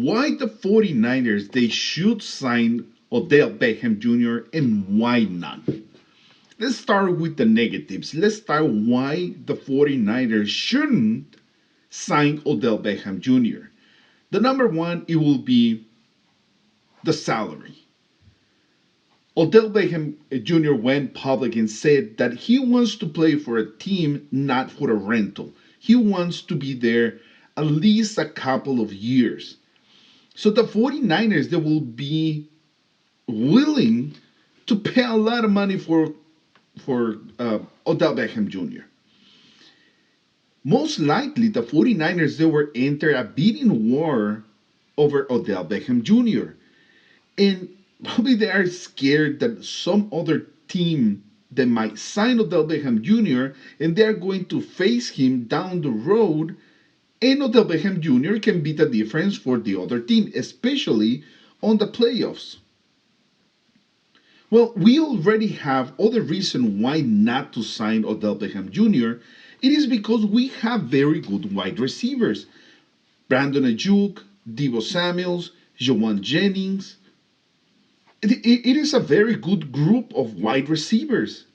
why the 49ers they should sign Odell Beckham Jr. and why not. Let's start with the negatives. Let's start why the 49ers shouldn't sign Odell Beckham Jr. The number one, it will be the salary. Odell Beckham Jr. went public and said that he wants to play for a team, not for a rental. He wants to be there at least a couple of years. So the 49ers, they will be willing to pay a lot of money for Odell Beckham Jr. Most likely, the 49ers, they will enter a bidding war over Odell Beckham Jr. And probably they are scared that some other team that might sign Odell Beckham Jr. and they're going to face him down the road, and Odell Beckham Jr. can be the difference for the other team, especially on the playoffs. Well, we already have other reason why not to sign Odell Beckham Jr. It is because we have very good wide receivers. Brandon Ayuk, Deebo Samuels, Jawan Jennings. It is a very good group of wide receivers.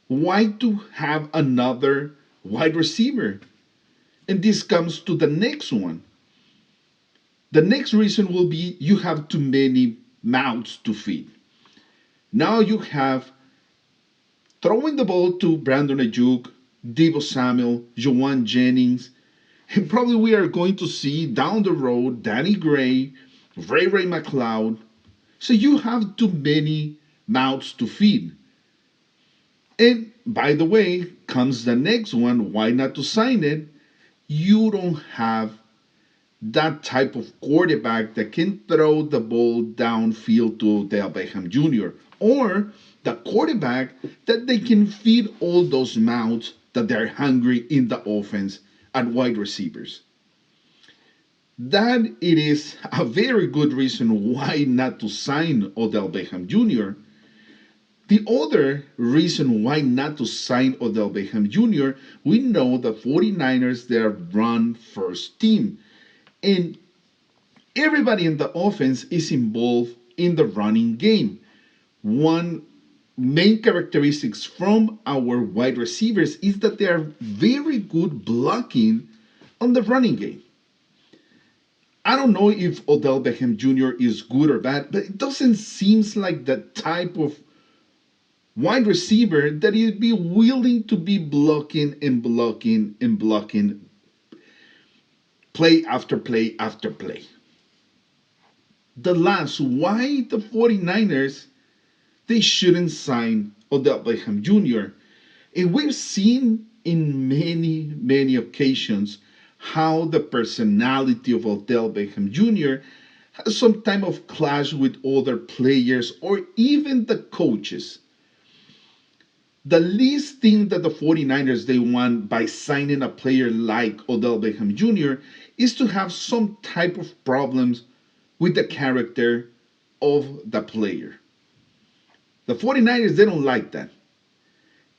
Why to have another wide receiver? And this comes to the next one. The next reason will be you have too many mouths to feed. Now you have throwing the ball to Brandon Ayuk, Deebo Samuel, Jawan Jennings, and probably we are going to see down the road Danny Gray, Ray McLeod. So you have too many mouths to feed. And by the way, comes the next one. Why not to sign it? You don't have that type of quarterback that can throw the ball downfield to Odell Beckham Jr. Or the quarterback that they can feed all those mouths that they're hungry in the offense at wide receivers. That it is a very good reason why not to sign Odell Beckham Jr. The other reason why not to sign Odell Beckham Jr., we know the 49ers, they're run first team. And everybody in the offense is involved in the running game. One main characteristics from our wide receivers is that they are very good blocking on the running game. I don't know if Odell Beckham Jr. is good or bad, but it doesn't seem like the type of wide receiver that he'd be willing to be blocking and blocking and blocking play after play after play. The last, why the 49ers, they shouldn't sign Odell Beckham Jr. And we've seen in many occasions how the personality of Odell Beckham Jr. has some type of clash with other players or even the coaches. The least thing that the 49ers they want by signing a player like Odell Beckham Jr. is to have some type of problems with the character of the player. The 49ers, they don't like that.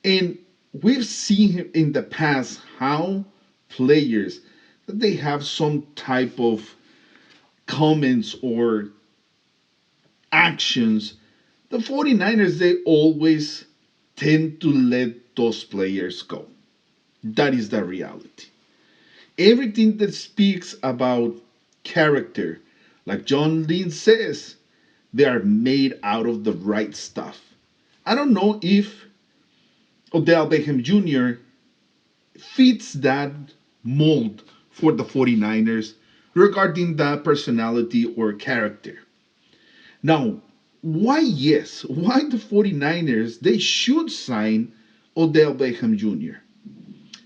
And we've seen in the past how players that they have some type of comments or actions. The 49ers, they always tend to let those players go. That is the reality. Everything that speaks about character, like John Lynn says, they are made out of the right stuff. I don't know if Odell Beckham Jr. fits that mold for the 49ers regarding the personality or character. Now, why the 49ers, they should sign Odell Beckham Jr.?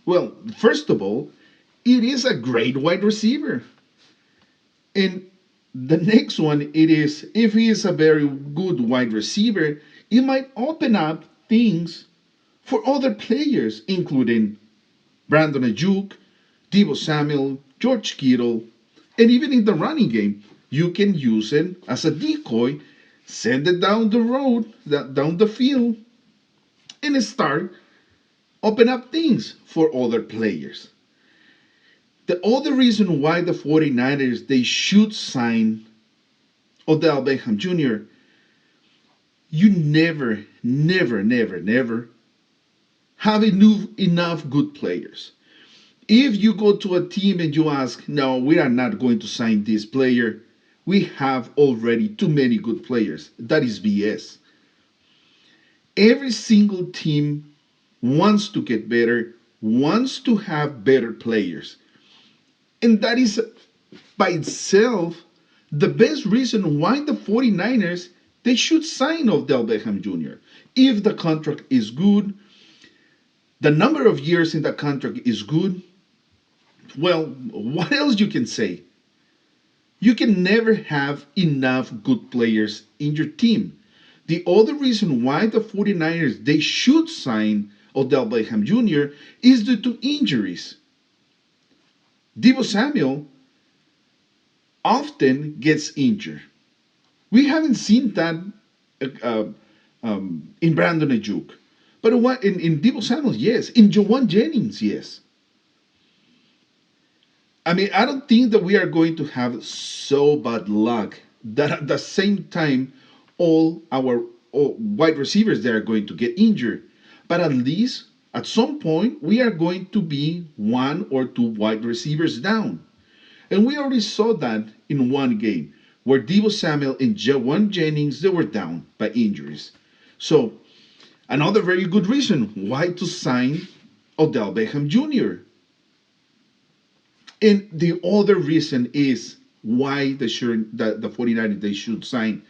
Well, first of all, it is a great wide receiver. And the next one, it is, if he is a very good wide receiver, it might open up things for other players, including Brandon Ayuk, Deebo Samuel, George Kittle, and even in the running game, you can use it as a decoy, send it down the road, down the field, and start open up things for other players. The other reason why the 49ers they should sign Odell Beckham Jr., you never have enough good players. If you go to a team and you ask, no, we are not going to sign this player, we have already too many good players. That is BS. Every single team wants to get better, wants to have better players. And that is by itself the best reason why the 49ers they should sign Odell Beckham Jr. If the contract is good, the number of years in the contract is good, well, what else you can say? You can never have enough good players in your team. The other reason why the 49ers they should sign Odell Beckham Jr. is due to injuries. Deebo Samuel often gets injured. We haven't seen that uh, in Brandon Ayuk. But what in Deebo Samuel, yes. In Jawan Jennings, yes. I mean, I don't think that we are going to have so bad luck that at the same time all wide receivers they are going to get injured. But at least at some point we are going to be one or two wide receivers down. And we already saw that in one game where Deebo Samuel and Jawan Jennings they were down by injuries. So another very good reason why to sign Odell Beckham Jr. And the other reason is why the 49ers they should sign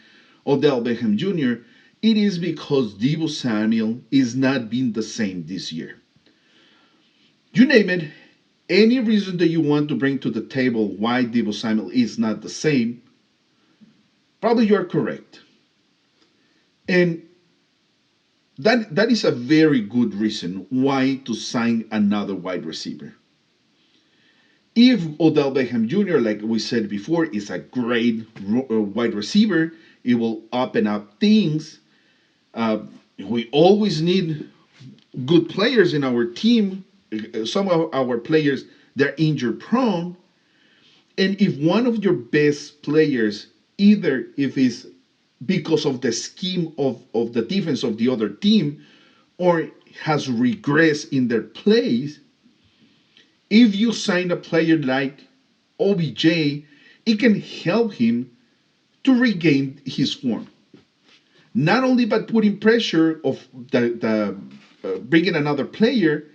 Odell Beckham Jr. It is because Deebo Samuel is not being the same this year. You name it, any reason that you want to bring to the table why Deebo Samuel is not the same, probably you are correct. And that is a very good reason why to sign another wide receiver. If Odell Beckham Jr., like we said before, is a great wide receiver, it will open up things. We always need good players in our team. Some of our players they're injury prone, and if one of your best players, either if it's because of the scheme of the defense of the other team, or has regressed in their plays, if you sign a player like OBJ, it can help him to regain his form. Not only by putting pressure of the bringing another player,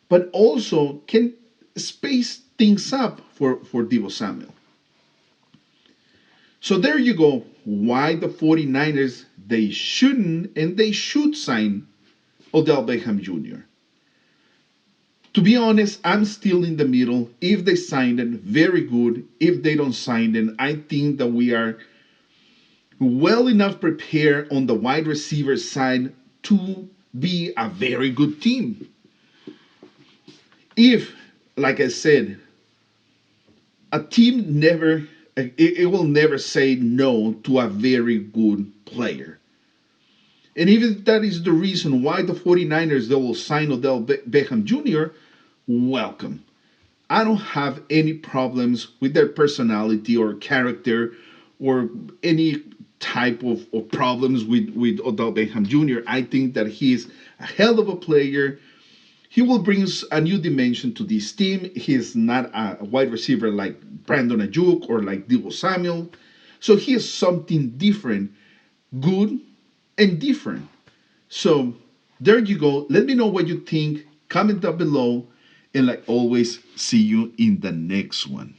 but also can space things up for Deebo Samuel. So there you go. Why the 49ers they shouldn't and they should sign Odell Beckham Jr. To be honest, I'm still in the middle. If they sign them, very good. If they don't sign them, I think that we are well enough prepared on the wide receiver side to be a very good team. If, like I said, a team it will never say no to a very good player. And even that is the reason why the 49ers they will sign Odell Beckham Jr., welcome. I don't have any problems with their personality or character or any type of problems with Odell Beckham Jr. I think that he's a hell of a player. He will bring a new dimension to this team. He's not a wide receiver like Brandon Ayuk or like Deebo Samuel. So he is something different, good and different. So there you go. Let me know what you think. Comment down below. And like always, see you in the next one.